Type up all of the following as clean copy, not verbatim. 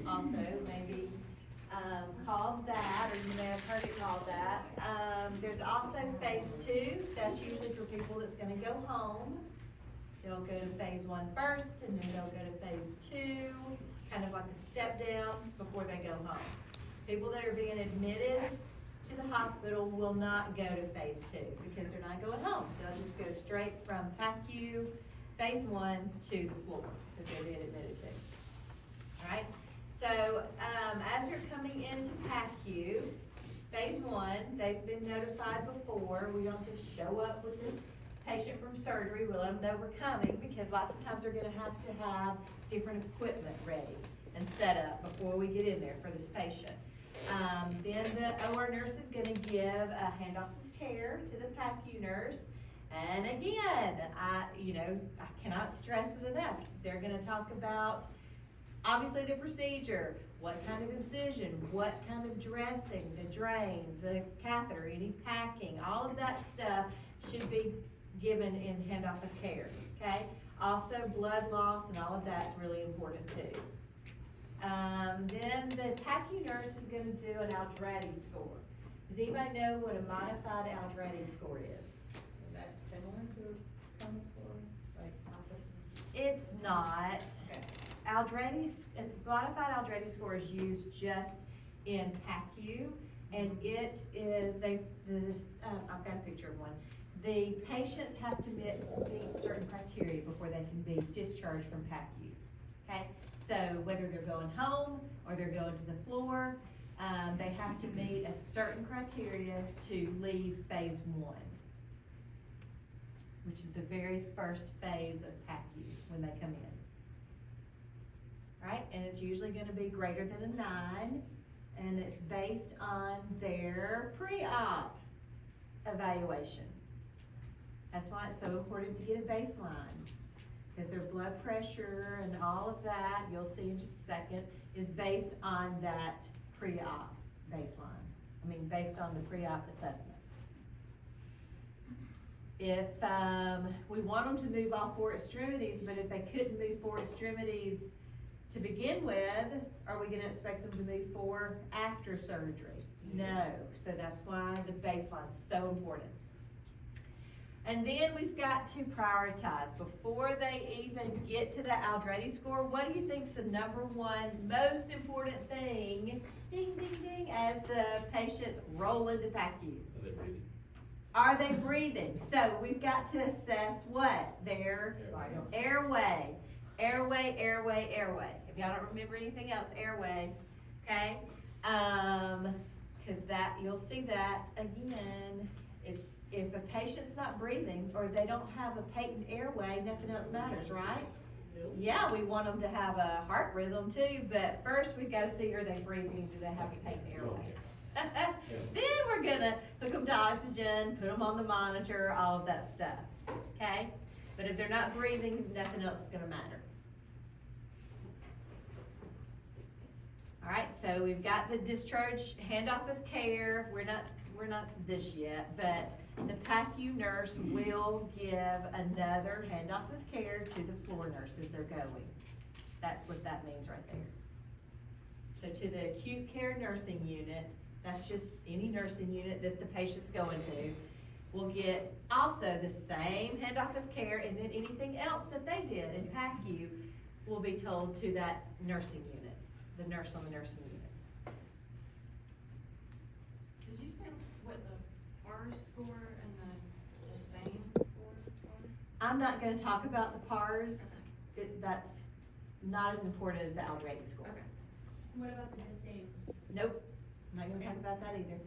also maybe called that, or you may have heard it called that. There's also phase 2. That's usually for people that's going to go home. They'll go to phase 1 first, and then they'll go to phase 2, kind of like a step down before they go home. People that are being admitted to the hospital will not go to phase 2 because they're not going home. They'll just go straight from PACU, phase 1 to the floor that they're being admitted to. All right? So as they're coming into PACU, phase 1, they've been notified before. We don't just show up with the patient from surgery. We let them know we're coming because lots of times they're going to have different equipment ready and set up before we get in there for this patient. Then the OR nurse is going to give a handoff of care to the PACU nurse. And again, I cannot stress it enough. They're going to talk about obviously the procedure, what kind of incision, what kind of dressing, the drains, the catheter, any packing, all of that stuff should be given in handoff of care, okay? Also blood loss and all of that's really important too. Then the PACU nurse is going to do an Aldrete score. Does anybody know what a modified Aldrete score is? Is that similar to a common score? Like, It's not. okay. Modified Aldrete score is used just in PACU, and it is, I've got a picture of one. The patients have to meet certain criteria before they can be discharged from PACU, okay? So whether they're going home or they're going to the floor, they have to meet a certain criteria to leave phase 1, which is the very first phase of PACU when they come in. Right, and it's usually going to be greater than a 9, and it's based on their pre-op evaluation. That's why it's so important to get a baseline, because their blood pressure and all of that, you'll see in just a second, is based on that pre-op baseline. Based on the pre-op assessment. If we want them to move all 4 extremities, but if they couldn't move 4 extremities to begin with, are we going to expect them to move 4 after surgery? No. So that's why the baseline is so important. And then we've got to prioritize. Before they even get to the Aldrete score, what do you think is the number 1 most important thing, ding, ding, ding, as the patients roll into PACU? Are they breathing? Are they breathing? So we've got to assess what? Their airway. Airway, airway, airway. If y'all don't remember anything else, airway, okay? Because that, you'll see that again. If a patient's not breathing or they don't have a patent airway, nothing else matters, right? Yeah, we want them to have a heart rhythm too, but first we've got to see, are they breathing? Do they have a patent airway? Then we're gonna hook them to oxygen, put them on the monitor, all of that stuff, okay? But if they're not breathing, nothing else is gonna matter. All right, so we've got the discharge handoff of care. We're not this yet, but the PACU nurse will give another handoff of care to the floor nurse as they're going. That's what that means right there. So to the acute care nursing unit, that's just any nursing unit that the patient's going to, will get also the same handoff of care, and then anything else that they did in PACU will be told to that nursing unit, the nurse on the nursing unit. Did you say what the R score and the same score were? I'm not gonna talk about the PARS. That's not as important as the Aldrete score. Okay. What about the same? Nope, I'm not gonna talk about that either.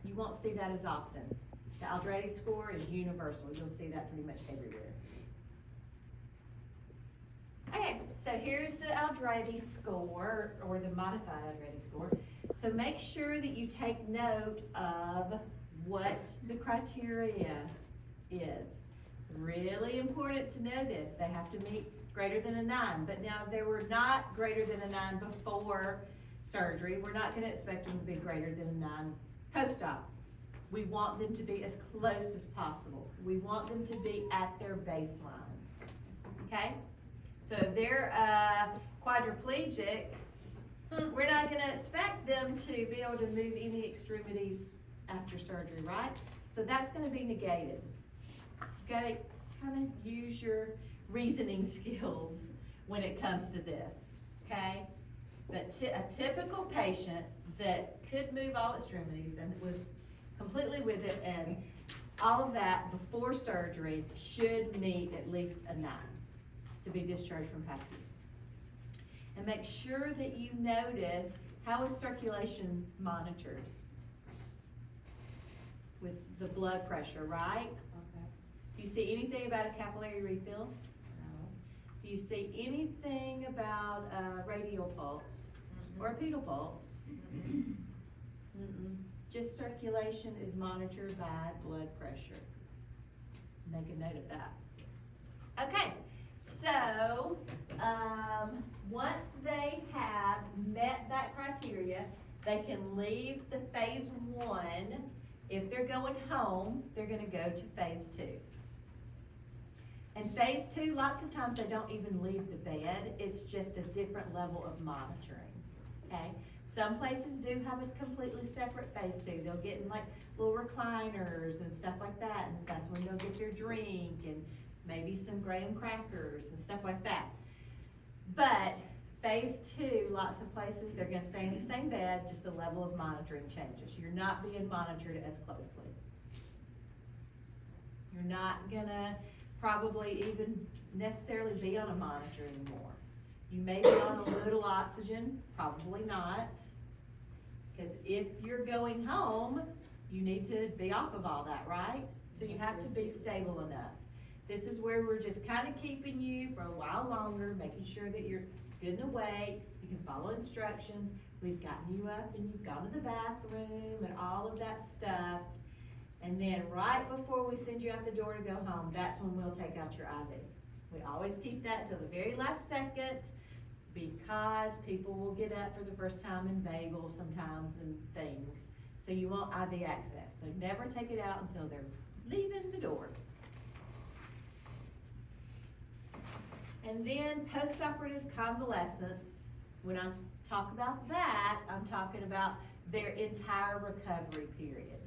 You won't see that as often. The Aldrete score is universal. You'll see that pretty much everywhere. Okay, so here's the Aldrete score, or the modified Aldrete score. So make sure that you take note of what the criteria is. Really important to know this. They have to meet greater than a 9. But now if they were not greater than a 9 before surgery, we're not gonna expect them to be greater than a 9 post-op. We want them to be as close as possible. We want them to be at their baseline, okay? So if they're quadriplegic, we're not gonna expect them to be able to move any extremities after surgery, right? So that's gonna be negated. You gotta kind of use your reasoning skills when it comes to this, okay? But a typical patient that could move all extremities and was completely with it and all of that before surgery should meet at least a 9 to be discharged from PACU. And make sure that you notice how is circulation monitored with the blood pressure, right? Okay. Do you see anything about a capillary refill? No. Do you see anything about a radial pulse or a pedal pulse? Mm-mm. Just circulation is monitored by blood pressure. Make a note of that. Okay, so, once they have met that criteria, they can leave the phase 1. If they're going home, they're gonna go to phase 2. And phase 2, lots of times they don't even leave the bed, it's just a different level of monitoring, okay? Some places do have a completely separate phase 2. They'll get in like little recliners and stuff like that, and that's when they'll get their drink and maybe some graham crackers and stuff like that. But phase 2, lots of places, they're gonna stay in the same bed, just the level of monitoring changes. You're not being monitored as closely. You're not gonna probably even necessarily be on a monitor anymore. You may be on a little oxygen, probably not. Because if you're going home, you need to be off of all that, right? So you have to be stable enough. This is where we're just kind of keeping you for a while longer, making sure that you're good and awake, you can follow instructions. We've gotten you up and you've gone to the bathroom and all of that stuff. And then right before we send you out the door to go home, that's when we'll take out your IV. We always keep that till the very last second because people will get up for the first time in bagels sometimes and things. So you want IV access. So never take it out until they're leaving the door. And then postoperative convalescence, when I talk about that, I'm talking about their entire recovery period.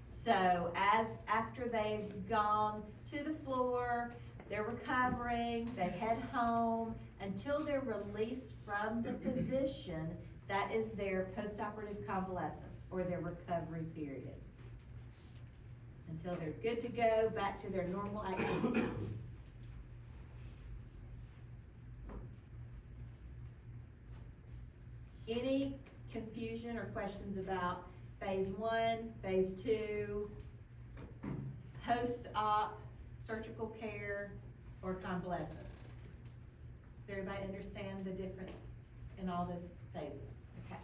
So after they've gone to the floor, they're recovering, they head home, until they're released from the physician, that is their postoperative convalescence or their recovery period. Until they're good to go back to their normal activities. Any confusion or questions about phase 1, phase 2, post-op, surgical care, or convalescence? Does everybody understand the difference in all these phases? Okay.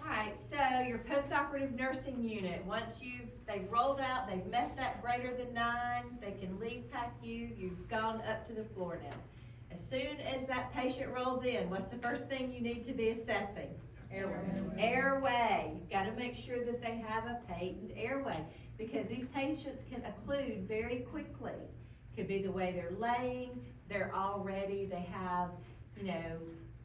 Alright, so your post-operative nursing unit, once they've rolled out, they've met that greater than 9, they can leave PACU, you've gone up to the floor now. As soon as that patient rolls in, what's the first thing you need to be assessing? Airway. Airway. You've got to make sure that they have a patent airway because these patients can occlude very quickly. Could be the way they're laying, they have,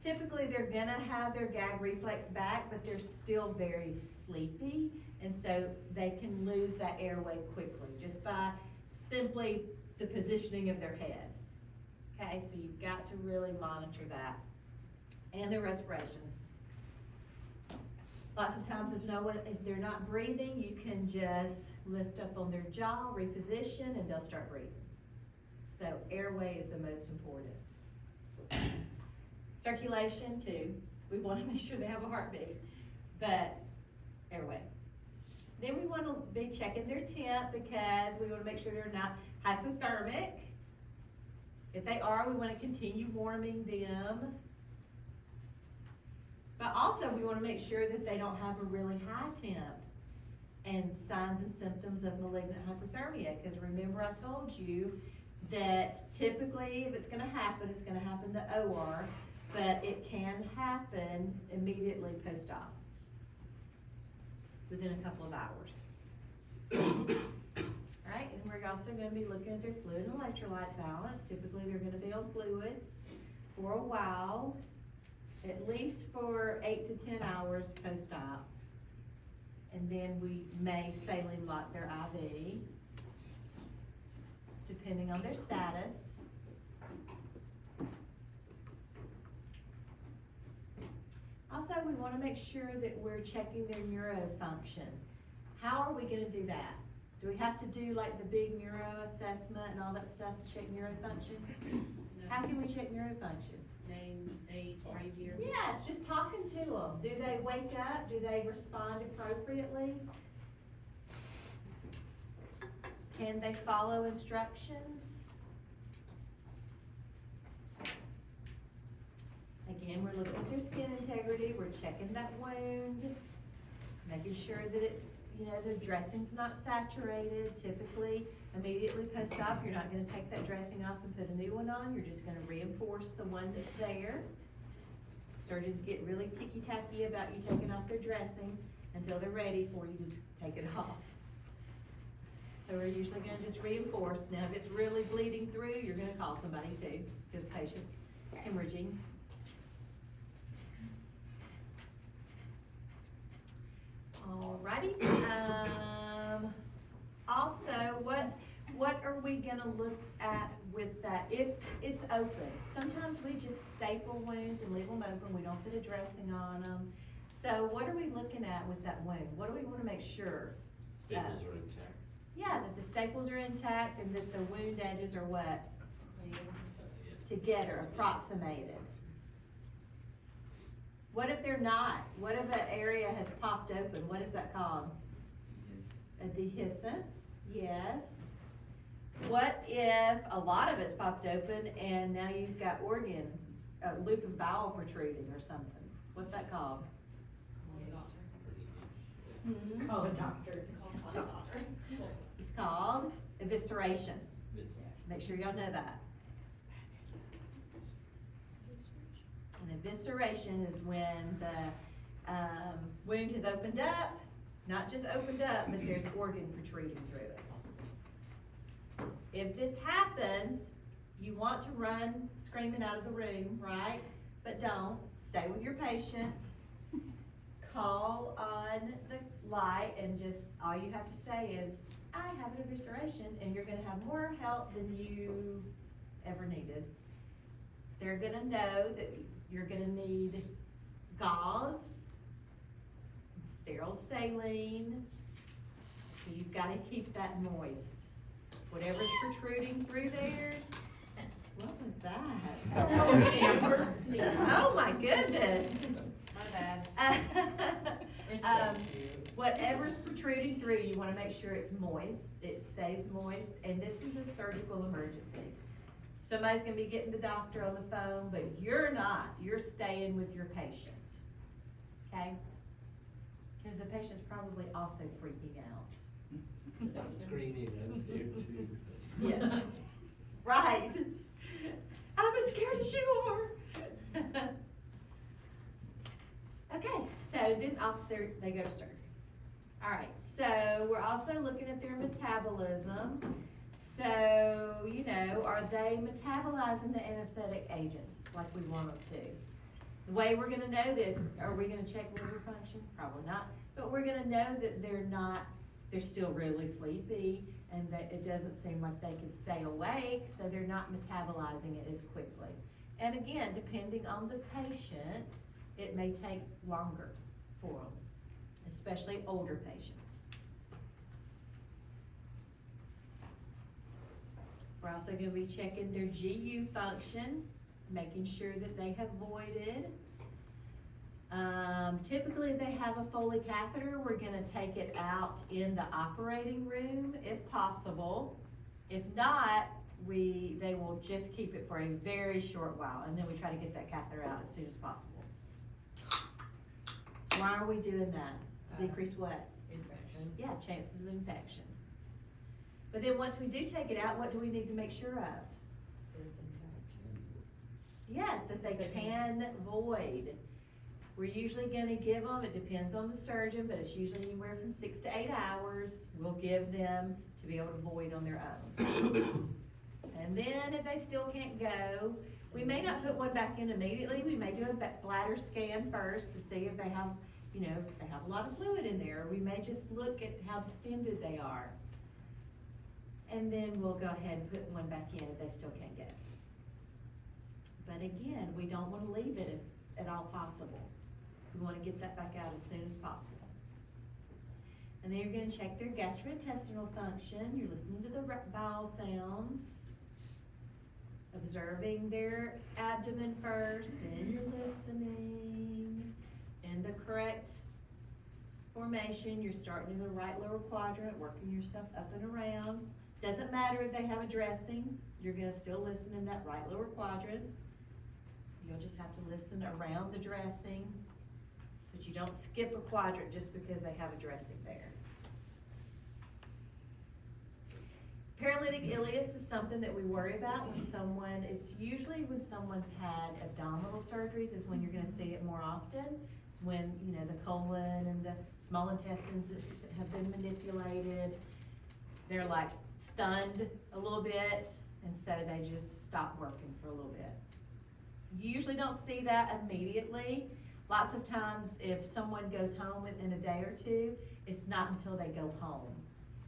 typically they're gonna have their gag reflex back, but they're still very sleepy, and so they can lose that airway quickly just by simply the positioning of their head. Okay, so you've got to really monitor that. And their respirations. Lots of times if they're not breathing, you can just lift up on their jaw, reposition, and they'll start breathing. So airway is the most important. Circulation too. We want to make sure they have a heartbeat, but airway. Then we want to be checking their temp because we want to make sure they're not hypothermic. If they are, we want to continue warming them. But also we want to make sure that they don't have a really high temp and signs and symptoms of malignant hyperthermia. Because remember I told you that typically if it's going to happen in the OR, but it can happen immediately post-op, within a couple of hours. Right, and we're also going to be looking at their fluid and electrolyte balance. Typically they're going to be on fluids. for a while, at least for 8 to 10 hours post-op. And then we may saline lock their IV, depending on their status. Also, we wanna make sure that we're checking their neurofunction. How are we gonna do that? Do we have to do like the big neuro assessment and all that stuff to check neurofunction? How can we check neurofunction? Name, age, range year. Yes, just talking to them. Do they wake up? Do they respond appropriately? Can they follow instructions? Again, we're looking at their skin integrity, we're checking that wound, making sure that it's, you know, the dressing's not saturated. Typically, immediately post-op, you're not gonna take that dressing off and put a new one on, you're just gonna reinforce the one that's there. Surgeons get really ticky-tacky about you taking off their dressing until they're ready for you to take it off. So we're usually gonna just reinforce. Now, if it's really bleeding through, you're gonna call somebody too, because the patient's hemorrhaging. Alrighty, also, what are we gonna look at with that? If it's open, sometimes we just staple wounds and leave them open, we don't put a dressing on them. So what are we looking at with that wound? What do we wanna make sure? Staples are intact. Yeah, that the staples are intact and that the wound edges are what? Together, approximated. What if they're not? What if an area has popped open? What is that called? A dehiscence, yes. What if a lot of it's popped open and now you've got organ, a loop of bowel protruding or something? What's that called? Hmm? Oh, a doctor. It's called a doctor. It's called evisceration. Make sure y'all know that. An evisceration is when the wound has opened up, not just opened up, but there's organ protruding through it. If this happens, you want to run screaming out of the room, right? But don't. Stay with your patient. Call on the light and just, all you have to say is, I have an evisceration, and you're gonna have more help than you ever needed. They're gonna know that you're gonna need gauze, sterile saline. You've gotta keep that moist. Whatever's protruding through there, what was that? Oh my goodness. My bad. Whatever's protruding through, you wanna make sure it's moist, it stays moist, and this is a surgical emergency. Somebody's gonna be getting the doctor on the phone, but you're not, you're staying with your patient, okay? Cause the patient's probably also freaking out. I'm screaming, I'm scared too. Yes, right. I'm as scared as you are. Okay, so then off they go to surgery. All right, so we're also looking at their metabolism. So, you know, are they metabolizing the anesthetic agents like we want them to? The way we're gonna know this, are we gonna check liver function? Probably not, but we're gonna know that they're still really sleepy and that it doesn't seem like they can stay awake, so they're not metabolizing it as quickly. And again, depending on the patient, it may take longer for them, especially older patients. We're also gonna be checking their GU function, making sure that they have voided. Typically, if they have a Foley catheter, we're gonna take it out in the operating room if possible. If not, they will just keep it for a very short while, and then we try to get that catheter out as soon as possible. Why are we doing that? To decrease what? Infection. Yeah, chances of infection. But then once we do take it out, what do we need to make sure of? Yes, that they can void. We're usually gonna give them, it depends on the surgeon, but it's usually anywhere from 6 to 8 hours. We'll give them to be able to void on their own. And then if they still can't go, We may not put one back in immediately, we may do a bladder scan first to see if they have, you know, if they have a lot of fluid in there. We may just look at how distended they are. And then we'll go ahead and put one back in if they still can't get it. But again, we don't wanna leave it if at all possible. We wanna get that back out as soon as possible. And then you're gonna check their gastrointestinal function. You're listening to the bowel sounds, observing their abdomen first, then you're listening. In the correct formation, you're starting in the right lower quadrant, working yourself up and around. Doesn't matter if they have a dressing, you're gonna still listen in that right lower quadrant. You'll just have to listen around the dressing, but you don't skip a quadrant just because they have a dressing there. Paralytic ileus is something that we worry about when someone, it's usually when someone's had abdominal surgeries is when you're gonna see it more often. It's when, you know, the colon and the small intestines that have been manipulated, they're like stunned a little bit, and so they just stop working for a little bit. You usually don't see that immediately. Lots of times if someone goes home within a day or two, it's not until they go home.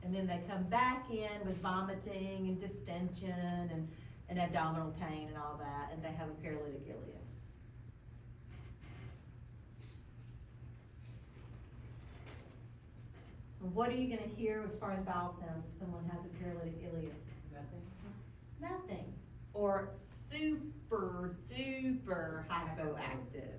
And then they come back in with vomiting and distension and abdominal pain and all that, and they have a paralytic ileus. And what are you gonna hear as far as bowel sounds if someone has a paralytic ileus? Nothing. Or super duper hypoactive.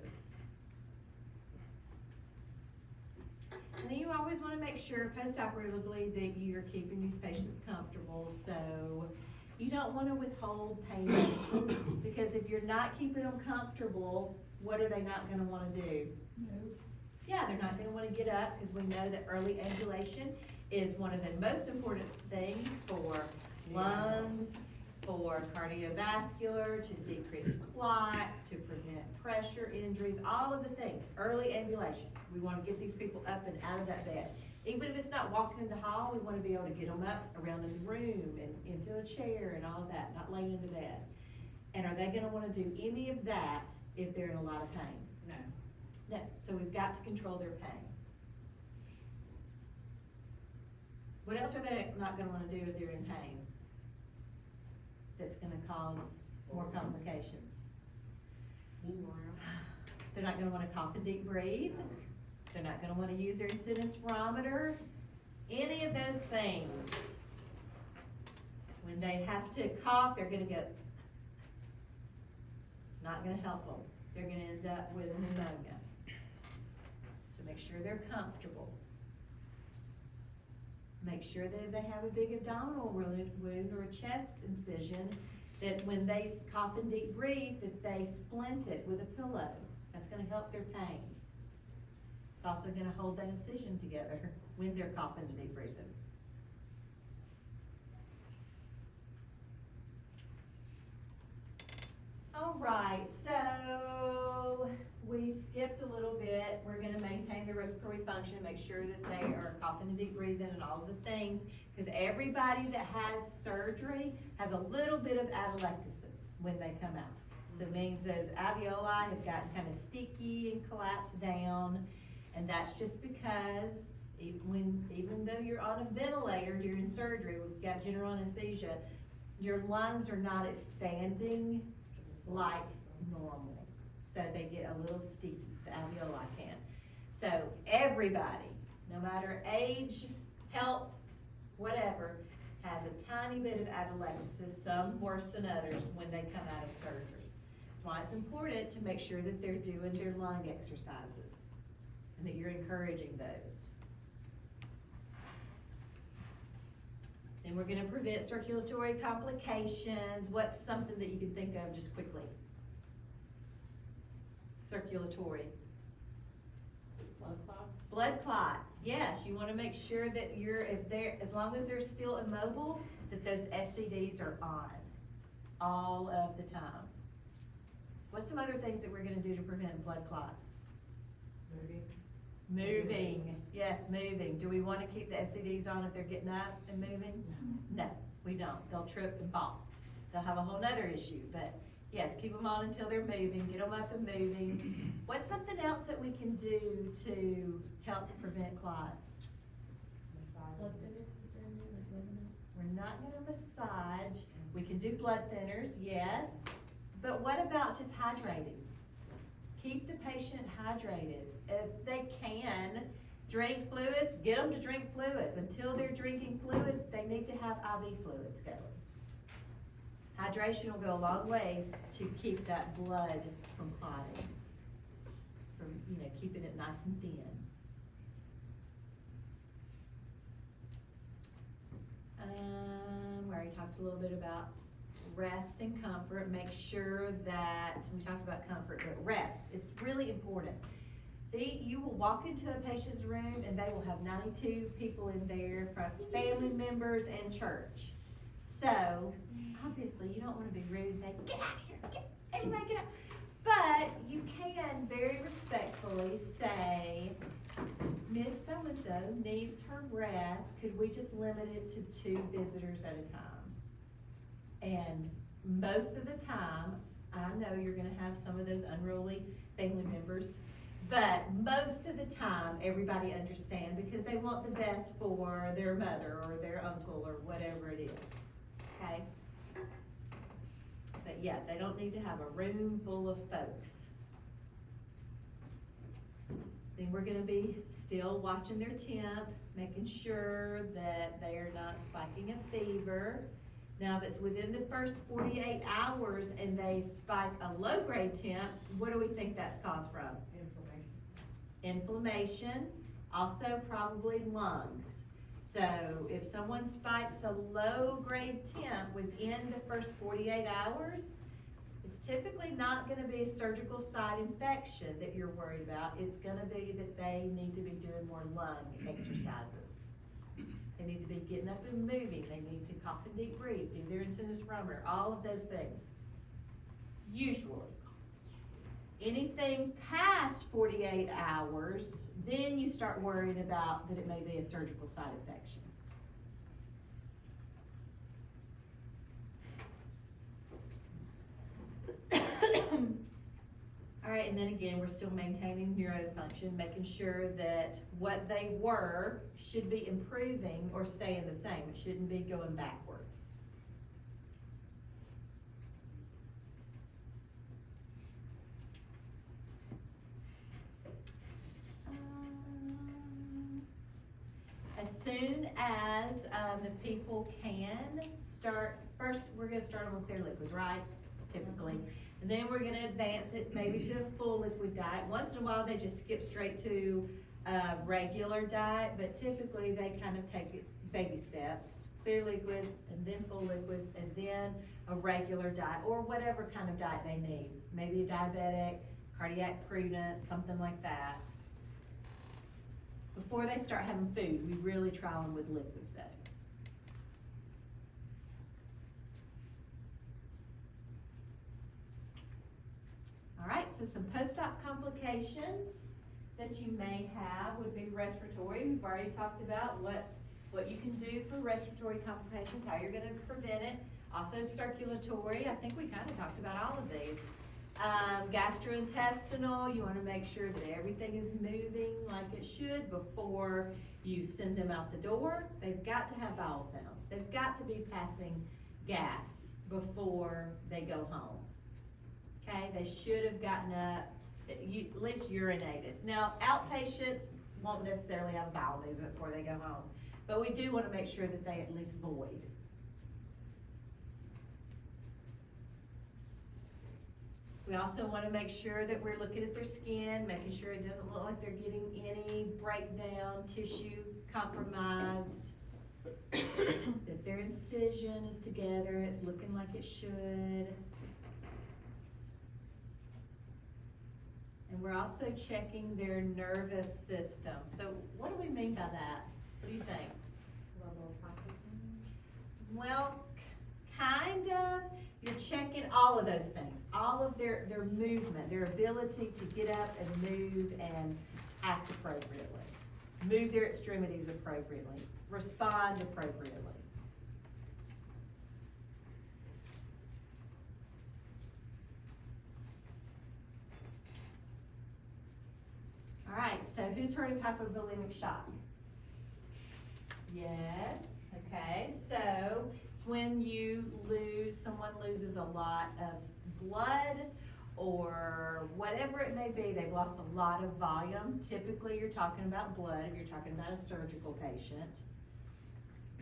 And then you always wanna make sure postoperatively that you're keeping these patients comfortable, so you don't wanna withhold pain medicine, because if you're not keeping them comfortable, what are they not gonna wanna do? Yeah, they're not gonna wanna get up, because we know that early ambulation is one of the most important things for lungs, for cardiovascular, to decrease clots, to prevent pressure injuries, all of the things, early ambulation. We wanna get these people up and out of that bed. Even if it's not walking in the hall, we wanna be able to get them up around in the room and into a chair and all of that, not laying in the bed. And are they gonna wanna do any of that if they're in a lot of pain? No, so we've got to control their pain. What else are they not gonna wanna do if they're in pain? That's gonna cause more complications. They're not gonna wanna cough and deep breathe. They're not gonna wanna use their incident spirometer. Any of those things. When they have to cough, they're gonna go. It's not gonna help them. They're gonna end up with pneumonia. So make sure they're comfortable. Make sure that if they have a big abdominal wound or a chest incision, that when they cough and deep breathe, that they splint it with a pillow. That's gonna help their pain. It's also gonna hold that incision together when they're coughing and deep breathing. All right, so we skipped a little bit. We're gonna maintain their respiratory function, make sure that they are coughing and deep breathing and all the things, because everybody that has surgery has a little bit of atelectasis when they come out. So it means those alveoli have gotten kind of sticky and collapsed down, and that's just because even though you're on a ventilator during surgery, we've got general anesthesia, your lungs are not expanding like normal. So they get a little sticky, the alveoli can. So everybody, no matter age, health, whatever, has a tiny bit of atelectasis, some worse than others, when they come out of surgery. That's why it's important to make sure that they're doing their lung exercises and that you're encouraging those. And we're gonna prevent circulatory complications. What's something that you can think of just quickly? Circulatory. Blood clots? Blood clots, yes, you wanna make sure that as long as they're still immobile, that those SCDs are on all of the time. What's some other things that we're gonna do to prevent blood clots? Moving, yes, moving. Do we wanna keep the SCDs on if they're getting up and moving? No, we don't. They'll trip and fall. They'll have a whole nother issue, but Yes, keep them on until they're moving, get them up and moving. What's something else that we can do to help prevent clots? Blood thinners, is there any, like Lebanon? We're not gonna massage, we can do blood thinners, yes, but what about just hydrating? Keep the patient hydrated. If they can drink fluids, get them to drink fluids. Until they're drinking fluids, they need to have IV fluids going. Hydration will go a long ways to keep that blood from clotting, from, keeping it nice and thin. We already talked a little bit about rest and comfort. Make sure that, we talked about comfort, but rest, it's really important. You will walk into a patient's room and they will have 92 people in there from family members and church. So, obviously, you don't wanna be rude and say, get out of here, anybody get out. But you can very respectfully say, Miss So-and-so needs her rest, could we just limit it to 2 visitors at a time? And most of the time, I know you're gonna have some of those unruly family members, but most of the time, everybody understands because they want the best for their mother or their uncle or whatever it is, okay? But yeah, they don't need to have a room full of folks. Then we're gonna be still watching their temp, making sure that they are not spiking a fever. Now, if it's within the first 48 hours and they spike a low-grade temp, what do we think that's caused from? Inflammation, also probably lungs. So if someone spikes a low-grade temp within the first 48 hours, it's typically not gonna be a surgical site infection that you're worried about. It's gonna be that they need to be doing more lung exercises. They need to be getting up and moving. They need to cough and deep breathe, do their insinus barometer, all of those things. Usually. Anything past 48 hours, then you start worrying about that it may be a surgical site infection. All right, and then again, we're still maintaining neurofunction, making sure that what they were should be improving or staying the same. It shouldn't be going backwards. As soon as the people can start, first we're gonna start them with their liquids, right? Typically. And then we're gonna advance it maybe to a full liquid diet. Once in a while, they just skip straight to a regular diet, but typically they kind of take it baby steps. Clear liquids, and then full liquids, and then a regular diet, or whatever kind of diet they need. Maybe a diabetic, cardiac prudent, something like that. Before they start having food, we really try them with liquids though. All right, so some post-op complications that you may have would be respiratory. We've already talked about what you can do for respiratory complications, how you're gonna prevent it. Also circulatory, I think we kind of talked about all of these. Gastrointestinal, you wanna make sure that everything is moving like it should before you send them out the door. They've got to have bowel sounds. They've got to be passing gas before they go home. Okay, they should have gotten up, at least urinated. Now, outpatients won't necessarily have a bowel movement before they go home, but we do wanna make sure that they at least void. We also wanna make sure that we're looking at their skin, making sure it doesn't look like they're getting any breakdown, tissue compromised, that their incision is together, it's looking like it should. And we're also checking their nervous system. So what do we mean by that? What do you think? Level of consciousness. Well, kind of. You're checking all of those things, all of their movement, their ability to get up and move and act appropriately, move their extremities appropriately, respond appropriately. right, so who's heard of hypovolemic shock? Yes, okay, so it's when someone loses a lot of blood or whatever it may be, they've lost a lot of volume. Typically, you're talking about blood if you're talking about a surgical patient.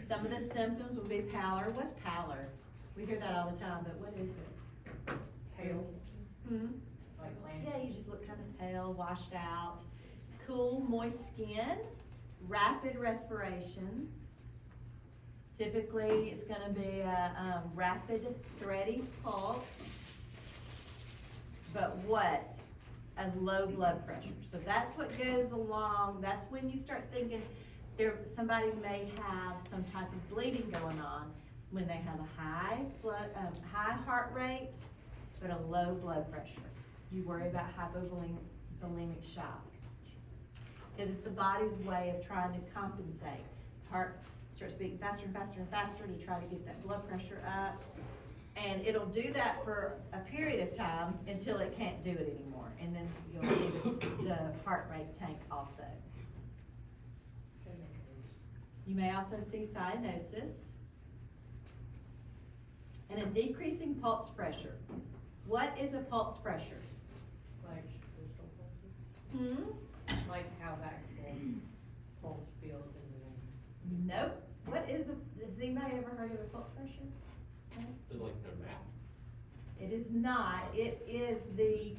Some of the symptoms will be pallor. What's pallor? We hear that all the time, but what is it? Pale, Hmm? like land. Yeah, you just look kind of pale, washed out. Cool, moist skin, rapid respirations. Typically, it's gonna be a rapid, thready pulse. But what? A low blood pressure. So that's what goes along, that's when you start thinking somebody may have some type of bleeding going on when they have a high heart rate, but a low blood pressure. You worry about hypovolemic shock. Because it's the body's way of trying to compensate. Heart starts beating faster and faster and faster to try to get that blood pressure up. And it'll do that for a period of time until it can't do it anymore. And then you'll see the heart rate tank also. You may also see cyanosis and a decreasing pulse pressure. What is a pulse pressure? Like crystal pulses? Like how the actual pulse feels in the vein. Nope. Has anybody ever heard of a pulse pressure? Feel like they're map. It is not. It is the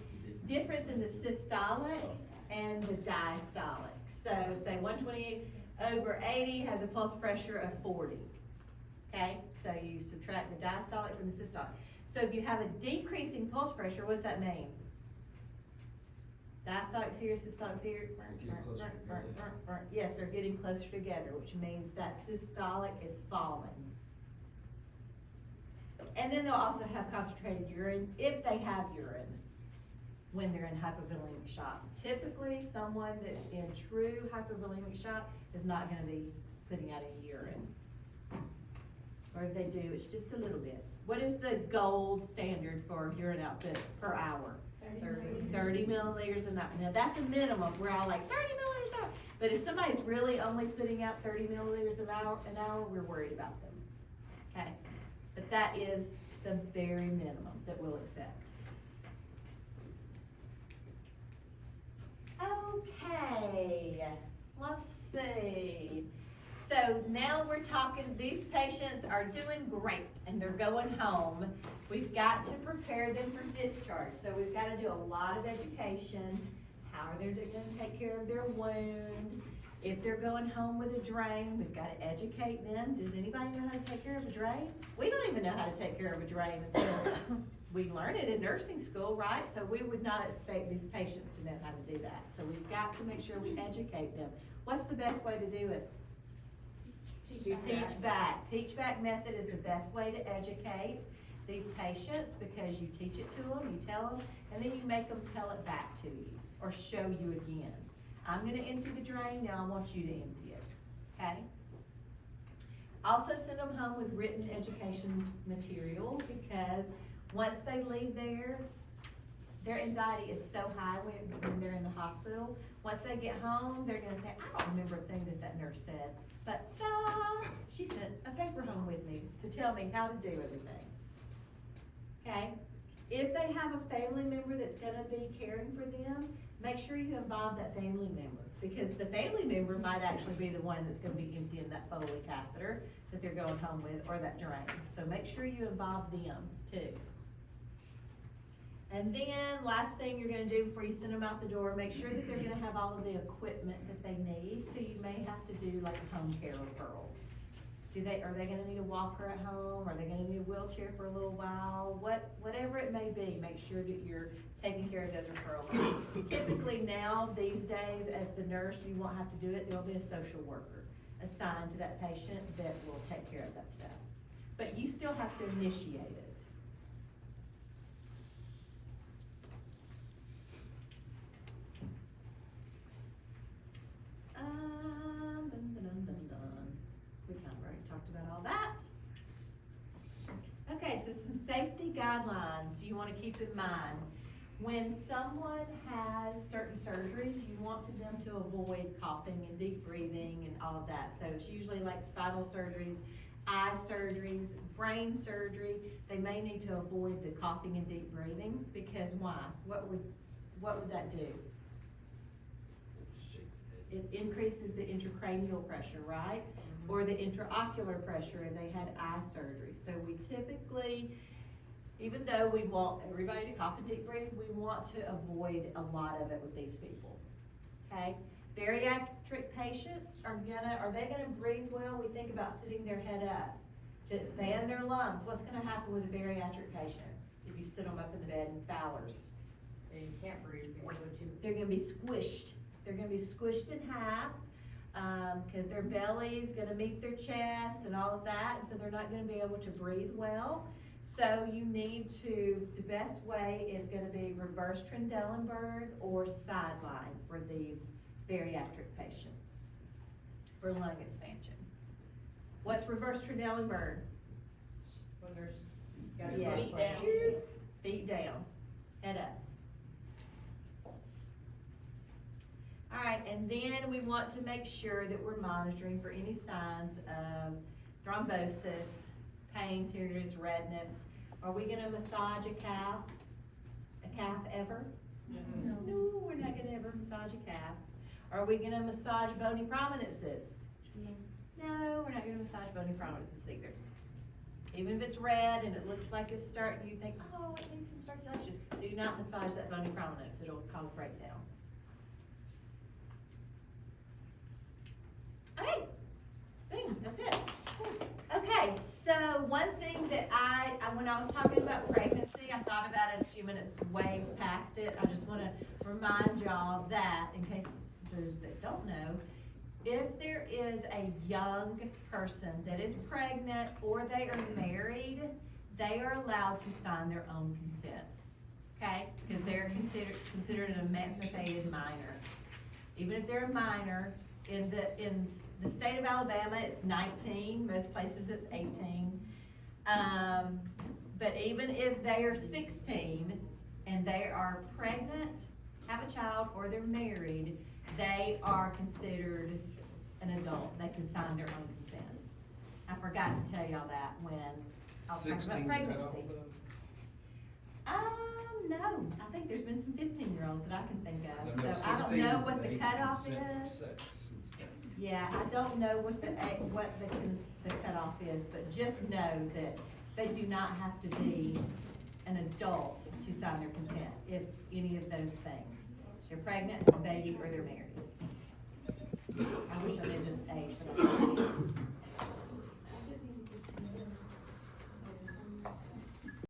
difference in the systolic and the diastolic. So say 128 over 80 has a pulse pressure of 40. Okay, so you subtract the diastolic from the systolic. So if you have a decreasing pulse pressure, what does that mean? Diastolic's here, systolic's here. Yes, they're getting closer together, which means that systolic is falling. And then they'll also have concentrated urine if they have urine when they're in hypovolemic shock. Typically, someone that's in true hypovolemic shock is not gonna be putting out any urine. Or if they do, it's just a little bit. What is the gold standard for urine output per hour? 30 milliliters an hour. Now that's a minimum. We're all like 30 milliliters an hour. But if somebody's really only putting out 30 milliliters an hour, we're worried about them. Okay? But that is the very minimum that we'll accept. Okay, let's see. So now we're talking, these patients are doing great and they're going home. We've got to prepare them for discharge. So we've got to do a lot of education. How are they going to take care of their wound? If they're going home with a drain, we've got to educate them. Does anybody know how to take care of a drain? We don't even know how to take care of a drain until we learn it in nursing school, right? So we would not expect these patients to know how to do that. So we've got to make sure we educate them. What's the best way to do it? Teach back. Teach back method is the best way to educate these patients because you teach it to them, you tell them, and then you make them tell it back to you or show you again. I'm gonna empty the drain, now I want you to empty it, okay? Also send them home with written education material because once they leave there, their anxiety is so high when they're in the hospital. Once they get home, they're gonna say, I don't remember a thing that nurse said, but she sent a paper home with me to tell me how to do everything, okay? If they have a family member that's gonna be caring for them, make sure you involve that family member because the family member might actually be the one that's gonna be emptying that Foley catheter that they're going home with or that drain. So make sure you involve them too. And then last thing you're gonna do before you send them out the door, make sure that they're gonna have all of the equipment that they need. So you may have to do like a home care referral. Are they gonna need a walker at home? Are they gonna need a wheelchair for a little while? Whatever it may be, make sure that you're taking care of those referrals. Typically now, these days, as the nurse, you won't have to do it. There'll be a social worker assigned to that patient that will take care of that stuff. But you still have to initiate it. We kind of already talked about all that. Okay, so some safety guidelines you want to keep in mind. When someone has certain surgeries, you want them to avoid coughing and deep breathing and all of that. So it's usually like spinal surgeries, eye surgeries, brain surgery. They may need to avoid the coughing and deep breathing, because why? What would that do? Shake the head. It increases the intracranial pressure, right? Or the intraocular pressure if they had eye surgery. So we typically, even though we want everybody to cough and deep breathe, we want to avoid a lot of it with these people, okay? Bariatric patients are they gonna breathe well? We think about sitting their head up to expand their lungs. What's gonna happen with a bariatric patient if you sit them up in the bed in Fowler's? And you can't breathe because of too. They're gonna be squished. They're gonna be squished in half, cause their belly's gonna meet their chest and all of that, and so they're not gonna be able to breathe well. So you need to, the best way is gonna be reverse Trendelenburg or sideline for these bariatric patients for lung expansion. What's reverse Trendelenburg? When there's, you gotta Yeah. go Feet slow. down. Feet down, head up. All right, and then we want to make sure that we're monitoring for any signs of thrombosis, pain, tears, redness. Are we gonna massage a calf ever? No. No, we're not gonna ever massage a calf. Are we gonna massage bony prominences? No, we're not gonna massage bony prominences either. Even if it's red and it looks like it's starting, you think, oh, it needs some circulation. Do not massage that bony prominence, it'll cause breakdown. Okay, boom, that's it. Okay, so one thing that when I was talking about pregnancy, I thought about it a few minutes way past it. I just wanna remind y'all that, in case those that don't know, if there is a young person that is pregnant or they are married, they are allowed to sign their own consents, okay? Because they're considered an emancipated minor. Even if they're a minor, in the state of Alabama, it's 19, most places it's 18. But even if they are 16 and they are pregnant, have a child, or they're married, they are considered an adult. They can sign their own consents. I forgot to tell y'all that when I was talking about pregnancy. No, I think there's been some 15-year-olds that I can think of, so I don't know what the cutoff is. Yeah, I don't know what the cutoff is, but just know that they do not have to be an adult to sign their consent, if any of those things. They're pregnant, a baby, or they're married. I wish I